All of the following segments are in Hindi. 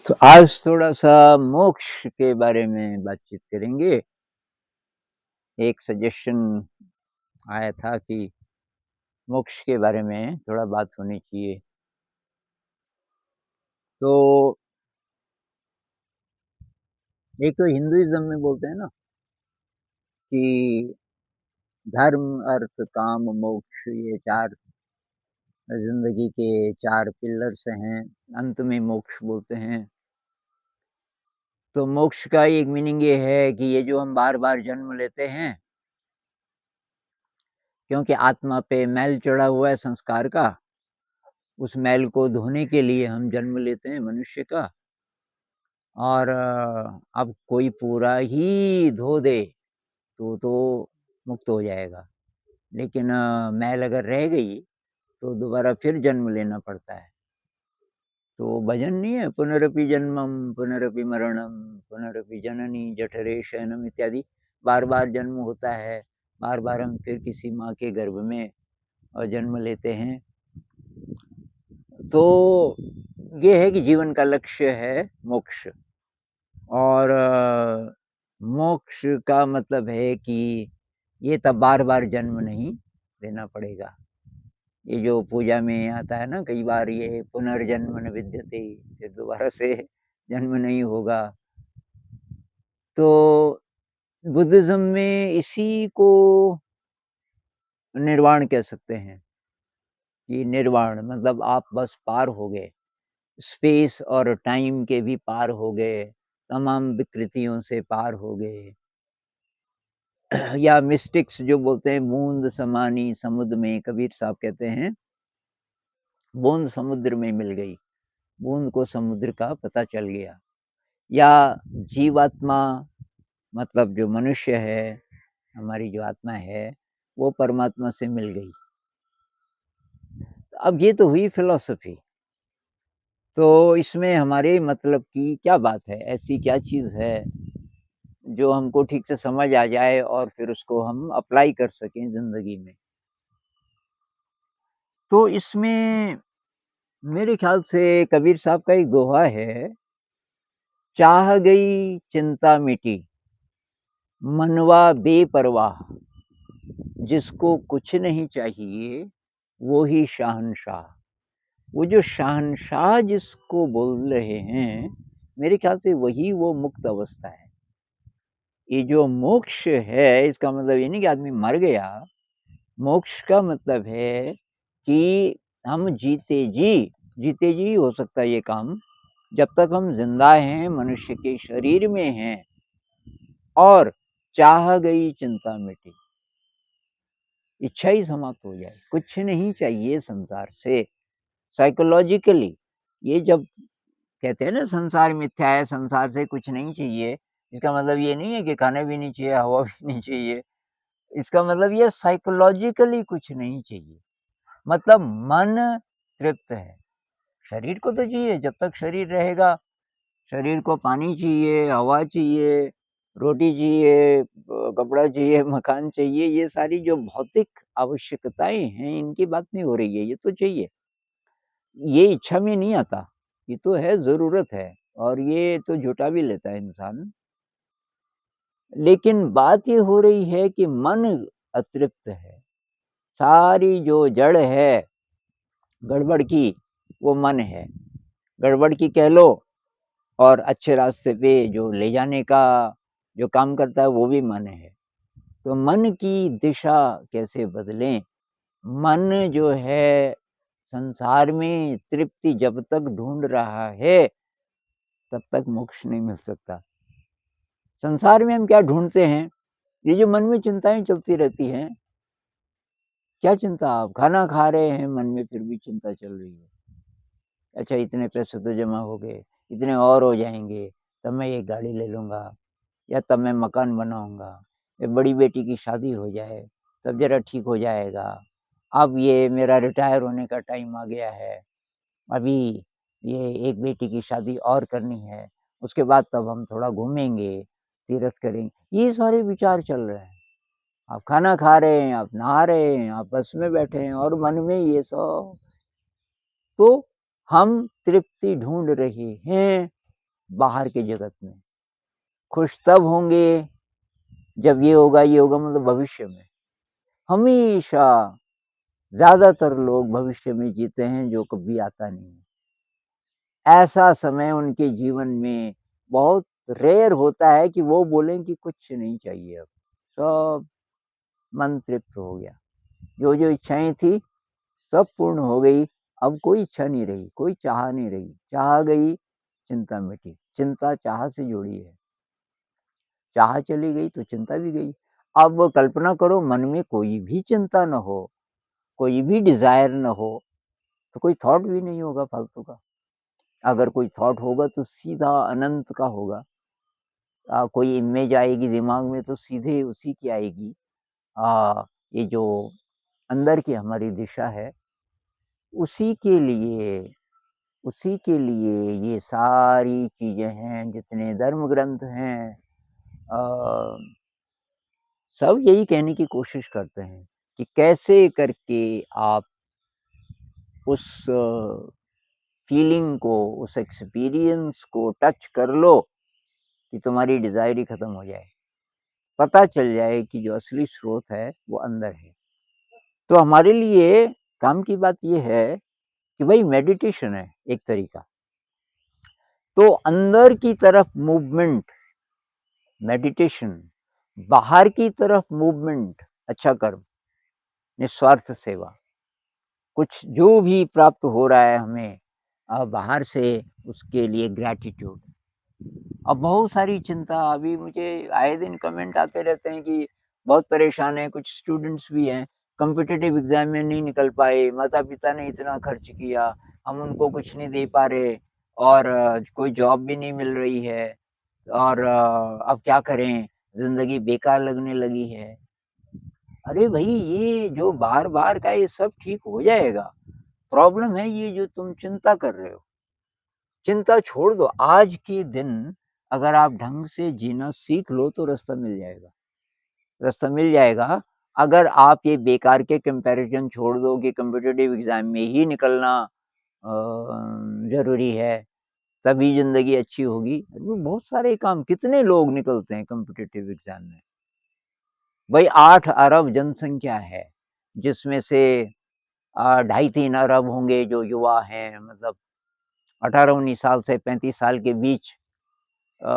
तो आज थोड़ा-सा मोक्ष के बारे में बातचीत करेंगे। एक सजेशन आया था कि मोक्ष के बारे में थोड़ा बात होनी चाहिए। तो एक तो हिंदुइज़्म में बोलते हैं ना कि धर्म, अर्थ, काम, मोक्ष ये 4 ज़िंदगी के 4 पिलर्स हैं, अंत में मोक्ष बोलते हैं। तो मोक्ष का एक मीनिंग ये है कि ये जो हम बार-बार जन्म लेते हैं, क्योंकि आत्मा पे मैल चढ़ा हुआ है संस्कार का, उस मैल को धोने के लिए हम जन्म लेते हैं मनुष्य का। और अब कोई पूरा ही धो दे तो मुक्त हो जाएगा। लेकिन मैल अगर रह गई तो दोबारा फिर जन्म लेना पड़ता है। तो भजन नहीं है, पुनरपि जन्मम पुनरपि मरणम पुनरपि जननी जठरे शयनम इत्यादि। बार-बार जन्म होता है, बार-बार हम फिर किसी माँ के गर्भ में जन्म लेते हैं। तो ये है कि जीवन का लक्ष्य है मोक्ष। और मोक्ष का मतलब है कि ये तब बार-बार जन्म नहीं लेना पड़ेगा। ये जो पूजा में आता है ना कई बार, ये पुनर्जन्म न विद्यते, फिर दोबारा से जन्म नहीं होगा। तो बुद्धिज़्म में इसी को निर्वाण कह सकते हैं कि निर्वाण मतलब आप बस पार हो गए, स्पेस और टाइम के भी पार हो गए, तमाम विकृतियों से पार हो गए। या मिस्टिक्स जो बोलते हैं बूंद समानी समुद्र में, कबीर साहब कहते हैं बूंद समुद्र में मिल गई, बूंद को समुद्र का पता चल गया। या जीवात्मा मतलब जो मनुष्य है, हमारी जो आत्मा है, वो परमात्मा से मिल गई। अब ये तो हुई फिलॉसफी। तो इसमें हमारे मतलब की क्या बात है, ऐसी क्या चीज़ है जो हमको ठीक से समझ आ जाए और फिर उसको हम अप्लाई कर सकें ज़िंदगी में। तो इसमें मेरे ख़्याल से कबीर साहब का एक दोहा है, चाह गई चिंता मिटी, मनवा बेपरवाह, जिसको कुछ नहीं चाहिए, वो ही शहंशाह। वो जो शहंशाह जिसको बोल रहे हैं, मेरे ख़्याल से वही वो मुक्त अवस्था है। ये जो मोक्ष है, इसका मतलब ये नहीं कि आदमी मर गया। मोक्ष का मतलब है कि हम जीते जी हो सकता है ये काम, जब तक हम ज़िंदा हैं, मनुष्य के शरीर में हैं और चाह गई चिंता मिटी, इच्छा ही समाप्त हो जाए, कुछ नहीं चाहिए संसार से। साइकोलॉजिकली ये जब कहते हैं ना संसार मिथ्या है, संसार से कुछ नहीं चाहिए, इसका मतलब ये नहीं है कि खाना भी नहीं चाहिए, हवा भी नहीं चाहिए। इसका मतलब ये साइकोलॉजिकली कुछ नहीं चाहिए। मतलब मन तृप्त है। शरीर को तो चाहिए, जब तक शरीर रहेगा, शरीर को पानी चाहिए, हवा चाहिए, रोटी चाहिए, कपड़ा चाहिए, मकान चाहिए, ये सारी जो भौतिक आवश्यकताएँ हैं, इनकी बात नहीं हो रही है, ये तो चाहिए। ये इच्छा में नहीं आता, ये तो है ज़रूरत है और ये तो जुटा भी लेता है इंसान। लेकिन बात ये हो रही है कि मन अतृप्त है, सारी जो जड़ है गड़बड़ की, वो मन है। गड़बड़ की कह लो और अच्छे रास्ते पे जो ले जाने का जो काम करता है वो भी मन है। तो मन की दिशा कैसे बदलें? मन जो है संसार में तृप्ति जब तक ढूँढ रहा है, तब तक मोक्ष नहीं मिल सकता। संसार में हम क्या ढूँढते हैं? ये जो मन में चिंताएँ चलती रहती हैं, क्या चिंता? आप खाना खा रहे हैं, मन में फिर भी चिंता चल रही है। अच्छा इतने पैसे तो जमा हो गए, इतने और हो जाएँगे, तब मैं ये गाड़ी ले लूँगा या तब मैं मकान बनाऊँगा, या बड़ी बेटी की शादी हो जाए, तब ज़रा ठीक हो जाएगा। अब ये मेरा रिटायर होने का टाइम आ गया है, अभी ये एक बेटी की शादी और करनी है, उसके बाद तब हम थोड़ा घूमेंगे, तीर्थ करेंगे। ये सारे विचार चल रहे हैं। आप खाना खा रहे हैं, आप नहा रहे हैं, आप बस में बैठे हैं और मन में ये सब। तो हम तृप्ति ढूँढ रहे हैं बाहर के जगत में। खुश तब होंगे जब ये होगा मतलब भविष्य में। हमेशा ज़्यादातर लोग भविष्य में जीते हैं जो कभी आता नहीं है। ऐसा समय उनके जीवन में बहुत रेयर होता है कि वो बोलें कि कुछ नहीं चाहिए अब, सब मन तृप्त हो गया। जो इच्छाएँ थी सब पूर्ण हो गई, अब कोई इच्छा नहीं रही, कोई चाह नहीं रही। चाह गई, चिंता मिटी, चिंता चाह से जुड़ी है। चाह चली गई तो चिंता भी गई। अब कल्पना करो मन में कोई भी चिंता न हो, कोई भी डिज़ायर न हो, तो कोई थॉट भी नहीं होगा फालतू का। अगर कोई थॉट होगा तो सीधा अनंत का होगा। कोई इमेज आएगी दिमाग में तो सीधे उसी की आएगी। ये जो अंदर की हमारी दिशा है, उसी के लिए उसी के लिए ये सारी चीज़ें हैं, जितने धर्म ग्रंथ हैं, अ, सब यही कहने की कोशिश करते हैं कि कैसे करके आप उस फीलिंग को, उस एक्सपीरियंस को टच कर लो कि तुम्हारी डिज़ायर ही खत्म हो जाए। पता चल जाए कि जो असली स्रोत है वो अंदर है। तो हमारे लिए काम की बात ये है कि भाई मेडिटेशन है एक तरीका। तो अंदर की तरफ मूवमेंट मेडिटेशन, बाहर की तरफ मूवमेंट अच्छा कर्म, निस्वार्थ सेवा। कुछ जो भी प्राप्त हो रहा है हमें बाहर से, उसके लिए ग्रैटिट्यूड। अब बहुत सारी चिंता, अभी मुझे आए दिन कमेंट आते रहते हैं कि बहुत परेशान हैं, कुछ स्टूडेंट्स भी हैं, कॉम्पिटिटिव एग्ज़ाम में नहीं निकल पाए, माता-पिता ने इतना खर्च किया, हम उनको कुछ नहीं दे पा रहे और कोई जॉब भी नहीं मिल रही है और अब क्या करें? ज़िंदगी बेकार लगने लगी है। अरे भई, ये जो बार-बार का ये सब ठीक हो जाएगा। प्रॉब्लम है ये जो तुम चिंता कर रहे हो। चिंता छोड़ दो, आज के दिन अगर आप ढंग से जीना सीख लो तो रास्ता मिल जाएगा। रास्ता मिल जाएगा, अगर आप ये बेकार के कंपैरिज़न छोड़ दो कि कॉम्पिटिटिव एग्ज़ाम में ही निकलना ज़रूरी है, तभी ज़िंदगी अच्छी होगी। अभी बहुत सारे काम, कितने लोग निकलते हैं कॉम्पिटिटिव एग्ज़ाम में। भई 8 अरब जनसंख्या है, जिसमें से ढाई 3 अरब होंगे जो युवा हैं, मतलब 18-19 साल से 35 साल के बीच। अ,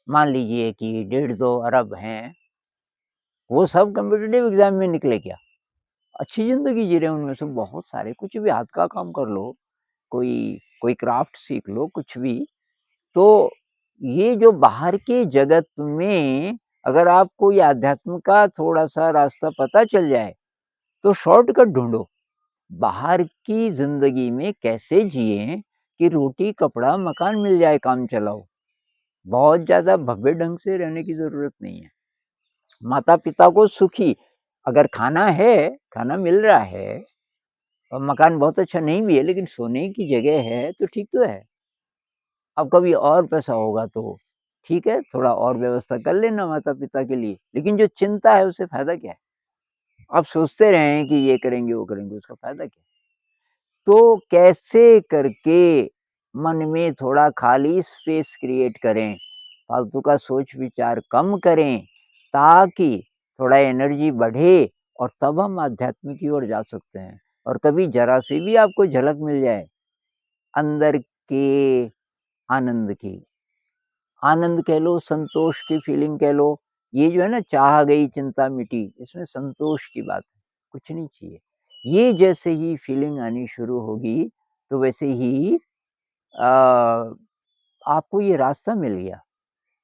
मान लीजिए कि डेढ़ 2 अरब हैं, वो सब कॉम्पिटिटिव एग्ज़ाम में निकले क्या? अच्छी ज़िंदगी जी रहे हैं उनमें से बहुत सारे, कुछ भी हाथ का काम कर लो, कोई कोई क्राफ्ट सीख लो, कुछ भी। तो ये जो बाहर के जगत में अगर आपको ये अध्यात्म का थोड़ा-सा रास्ता पता चल जाए, तो शॉर्टकट ढूँढो। बाहर की ज़िंदगी में कैसे जिएँ कि रोटी, कपड़ा, मकान मिल जाए, काम चलाओ। बहुत ज़्यादा भव्य ढंग से रहने की ज़रूरत नहीं है। माता-पिता को सुखी, अगर खाना है, खाना मिल रहा है और मकान बहुत अच्छा नहीं भी है लेकिन सोने की जगह है तो ठीक तो है। अब कभी और पैसा होगा तो ठीक है, थोड़ा और व्यवस्था कर लेना माता-पिता के लिए, लेकिन जो चिंता है उससे फ़ायदा क्या है? आप सोचते रहें कि ये करेंगे, वो करेंगे, उसका फ़ायदा क्या है? तो कैसे करके मन में थोड़ा खाली स्पेस क्रिएट करें, फालतू का सोच-विचार कम करें, ताकि थोड़ा एनर्जी बढ़े और तब हम आध्यात्म की ओर जा सकते हैं। और कभी ज़रा-सी भी आपको झलक मिल जाए अंदर के आनंद की, आनंद कह लो, संतोष की फीलिंग कह लो, ये जो है ना, चाह गई चिंता मिटी, इसमें संतोष की बात है, कुछ नहीं चाहिए। ये जैसे ही फीलिंग आनी शुरू होगी, तो वैसे ही आपको ये रास्ता मिल गया,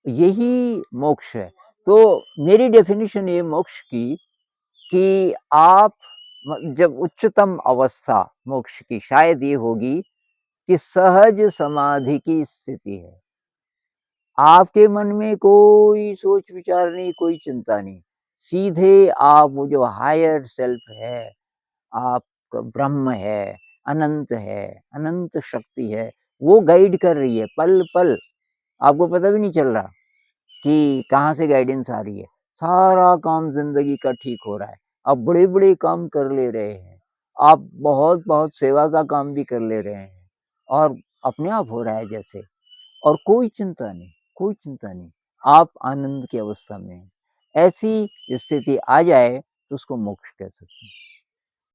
यही मोक्ष है। तो मेरी डेफ़िनिशन ये मोक्ष की, कि आप जब उच्चतम अवस्था मोक्ष की शायद ये होगी कि सहज समाधि की स्थिति है। आपके मन में कोई सोच-विचार नहीं, कोई चिंता नहीं। सीधे आप वो जो हायर सेल्फ है, आपका ब्रह्म है, अनंत शक्ति है, वो गाइड कर रही है पल-पल। आपको पता भी नहीं चल रहा कि कहाँ से गाइडेंस आ रही है। सारा काम ज़िंदगी का ठीक हो रहा है। आप बड़े-बड़े काम कर ले रहे हैं। आप बहुत-बहुत सेवा का काम भी कर ले रहे हैं और अपने आप हो रहा है जैसे। और कोई चिंता नहीं, कोई चिंता नहीं। आप आनंद की अवस्था में हैं। ऐसी स्थिति आ जाए तो उसको मोक्ष कह सकते हैं।